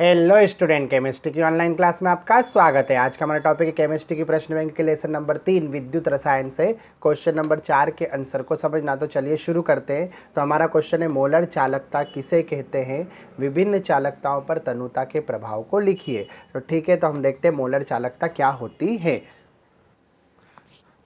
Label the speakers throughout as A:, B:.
A: Hello student, chemistry की online class में आपका स्वागत है। आज का हमारा टॉपिक है केमिस्ट्री की प्रश्न बैंक के लेसन नंबर 3 विद्युत रसायन से क्वेश्चन नंबर 4 के आंसर को समझना। तो चलिए शुरू करते हैं। तो हमारा क्वेश्चन है मोलर चालकता किसे कहते हैं, विभिन्न चालकताओं पर तनुता के प्रभाव को लिखिए। तो ठीक है, तो हम देखते हैं मोलर चालकता क्या होती है।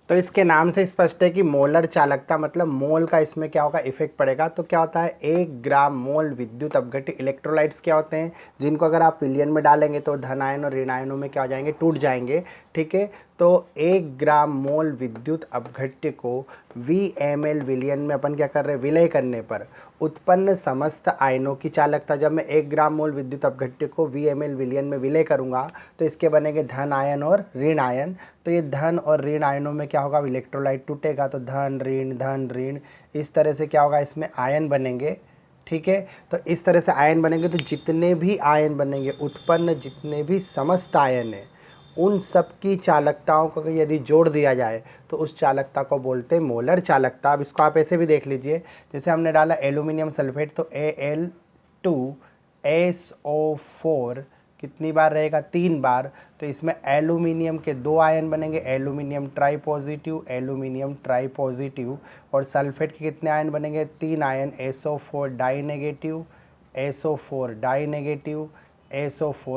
A: तो इसके नाम से स्पष्ट है कि मोलर चालकता मतलब मोल का इसमें क्या होगा, इफेक्ट पड़ेगा। तो क्या होता है, 1 ग्राम मोल विद्युत अपघटित इलेक्ट्रोलाइट्स क्या होते हैं, जिनको अगर आप विलयन में डालेंगे तो धन आयन और ऋण आयनों में क्या हो जाएंगे, टूट जाएंगे। ठीक है, तो 1 ग्राम मोल विद्युत अपघट्य को VmL विलयन में अपन क्या कर रहे हैं, विलय करने पर उत्पन्न समस्त आयनों की चालकता। जब मैं 1 ग्राम मोल विद्युत अपघट्य को VmL विलयन में विलय करूंगा तो इसके बनेंगे धन आयन और ऋण आयन। तो ये धन और ऋण आयनों में क्या होगा, इलेक्ट्रोलाइट टूटेगा तो धन ऋण इस तरह से क्या होगा, इसमें आयन बनेंगे। ठीक है, तो इस तरह से आयन बनेंगे तो जितने भी आयन बनेंगे, उत्पन्न जितने भी समस्त आयन हैं, उन सब की चालकताओं को यदि जोड़ दिया जाए तो उस चालकता को बोलते हैं मोलर चालकता। अब इसको आप ऐसे भी देख लीजिए, जैसे हमने डाला एल्यूमिनियम सल्फेट तो Al2SO4 कितनी बार रहेगा, 3 बार। तो इसमें एल्यूमिनियम के 2 आयन बनेंगे, एल्यूमिनियम ट्राई पॉजिटिव। और सल्फेट के कितने आयन बनेंगे, 3 ion, SO4 die negative, SO4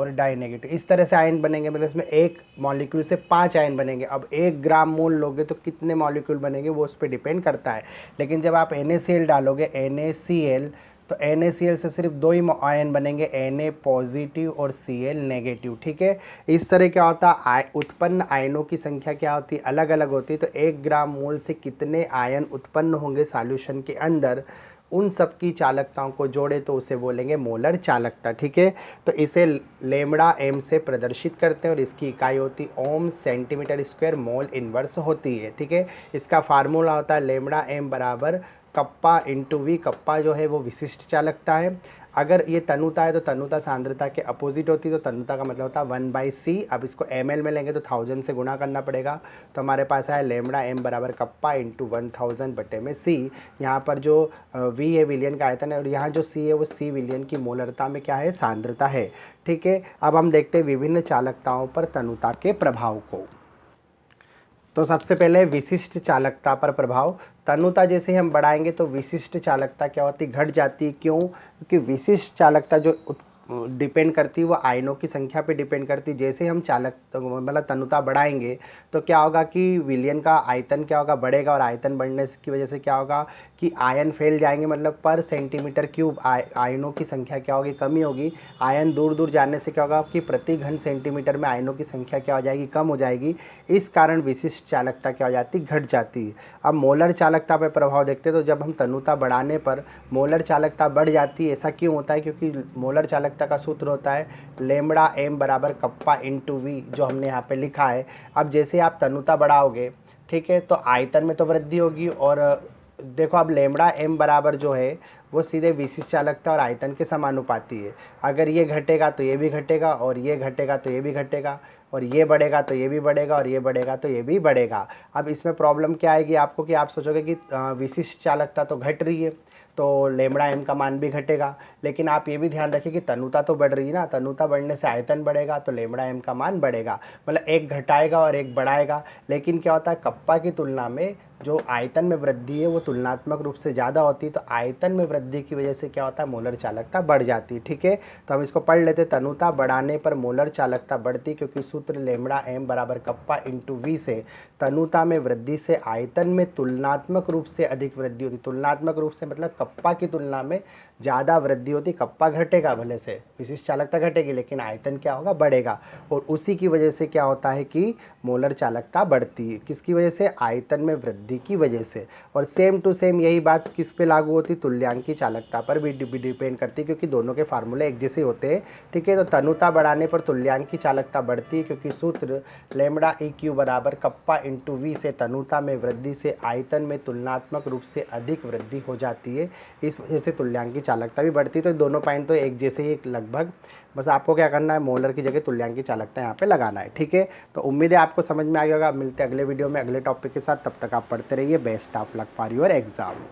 A: die negative. इस तरह से आयन बनेंगे, मतलब इसमें एक मॉलिक्यूल से 5 आयन बनेंगे। अब 1 ग्राम मोल लोगे तो कितने मॉलिक्यूल बनेंगे वो उस पर डिपेंड करता है। लेकिन जब आप NaCl डालोगे, NaCl, तो NaCl से सिर्फ 2 ही आयन बनेंगे, Na पॉजिटिव और Cl नेगेटिव। ठीक है, इस तरह क्या होता है, उत्पन्न आयनों की संख्या क्या होती है, अलग अलग होती है। तो 1 ग्राम मोल से कितने आयन उत्पन्न होंगे सॉल्यूशन के अंदर, उन सब की चालकताओं को जोड़े तो उसे बोलेंगे मोलर चालकता। ठीक है, तो इसे लेमड़ा एम से प्रदर्शित करते हैं और इसकी इकाई होती ओम सेंटीमीटर स्क्वायर मोल इनवर्स होती है। ठीक है, इसका फार्मूला होता है लेमड़ा एम बराबर कप्पा इंटू वी। कप्पा जो है वो विशिष्ट चालकता है। अगर ये तनुता है तो तनुता सांद्रता के अपोजिट होती है, तो तनुता का मतलब होता है 1/c। अब इसको ml में लेंगे तो 1000 से गुणा करना पड़ेगा। तो हमारे पास आया लेमड़ा एम बराबर कप्पा इंटू 1000 बटे में c। यहाँ पर जो v है विलियन का आयतन है, और यहाँ जो c है वो c विलियन की मोलरता में क्या है, सांद्रता है। ठीक है, अब हम देखते हैं विभिन्न चालकताओं पर तनुता के प्रभाव को। तो सबसे पहले विशिष्ट चालकता पर प्रभाव। तनुता जैसे ही हम बढ़ाएंगे तो विशिष्ट चालकता क्या होती, घट जाती। क्यों, क्योंकि विशिष्ट चालकता जो डिपेंड करती है वो आयनों की संख्या पे डिपेंड करती है। जैसे हम चालक मतलब तनुता बढ़ाएंगे तो क्या होगा कि विलयन का आयतन क्या होगा, बढ़ेगा। और आयतन बढ़ने की वजह से क्या होगा कि आयन फैल जाएंगे, मतलब पर सेंटीमीटर क्यूब आयनों की संख्या क्या होगी, कमी होगी। आयन दूर दूर जाने से क्या होगा कि प्रति घन सेंटीमीटर में आयनों की संख्या क्या हो जाएगी, कम हो जाएगी। इस कारण विशिष्ट चालकता क्या हो जाती, घट जाती है। अब मोलर चालकता पर प्रभाव देखते हैं। तो जब हम तनुता बढ़ाने पर मोलर चालकता बढ़ जाती है। ऐसा क्यों होता है, क्योंकि मोलर चालकता का सूत्र होता है लेमड़ा एम बराबर कप्पा इंटू वी, जो हमने यहाँ पे लिखा है। अब जैसे आप तनुता बढ़ाओगे, ठीक है, तो आयतन में तो वृद्धि होगी। और देखो अब लेमड़ा एम बराबर जो है वो सीधे विशिष्ट चालकता और आयतन के समानुपाती है। अगर ये घटेगा तो ये भी घटेगा, और ये घटेगा तो ये भी घटेगा, और ये बढ़ेगा तो ये भी बढ़ेगा, और ये बढ़ेगा तो ये भी बढ़ेगा। अब इसमें प्रॉब्लम क्या आएगी आपको कि आप सोचोगे कि विशिष्ट चालकता तो घट रही है तो लेमड़ा एम का मान भी घटेगा। लेकिन आप ये भी ध्यान रखिए कि तनुता तो बढ़ रही है ना, तनुता बढ़ने से आयतन बढ़ेगा तो लेमड़ा एम का मान बढ़ेगा। मतलब एक घटाएगा और एक बढ़ाएगा। लेकिन क्या होता है, कप्पा की तुलना में जो आयतन में वृद्धि है वो तुलनात्मक रूप से ज़्यादा होती है। तो आयतन में वृद्धि की वजह से क्या होता है, मोलर चालकता बढ़ जाती है। ठीक है, तो हम इसको पढ़ लेते। तनुता बढ़ाने पर मोलर चालकता बढ़ती, क्योंकि सूत्र लेमड़ा एम बराबर कप्पा इंटू वी से तनुता में वृद्धि से आयतन में तुलनात्मक रूप से अधिक वृद्धि होती। तुलनात्मक रूप से मतलब कप्पा की तुलना में ज़्यादा वृद्धि होती। कप्पा घटेगा भले से, विशिष्ट चालकता घटेगी, लेकिन आयतन क्या होगा, बढ़ेगा। और उसी की वजह से क्या होता है कि मोलर चालकता बढ़ती है। किसकी वजह से, आयतन में वृद्धि की वजह से। और सेम टू सेम यही बात किस पे लागू होती, तुल्यांकी चालकता पर भी डिपेंड करती है, क्योंकि दोनों के फार्मूले एक जैसे होते हैं। ठीक है, तो तनुता बढ़ाने पर तुल्यांकी चालकता बढ़ती है, क्योंकि सूत्र लेमड़ा ई क्यू बराबर कप्पा इंटू वी से तनुता में वृद्धि से आयतन में तुलनात्मक रूप से अधिक वृद्धि हो जाती है। इस वजह से तुल्यांकी चालकता भी बढ़ती है। तो दोनों पॉइंट तो एक जैसे ही लगभग, बस आपको क्या करना है, मोलर की जगह तुल्यांकी चालकता यहाँ पे लगाना है। ठीक है, तो उम्मीद है आपको समझ में आ गया होगा। मिलते हैं अगले वीडियो में अगले टॉपिक के साथ, तब तक आप पढ़ते रहिए। Best of luck for your exam.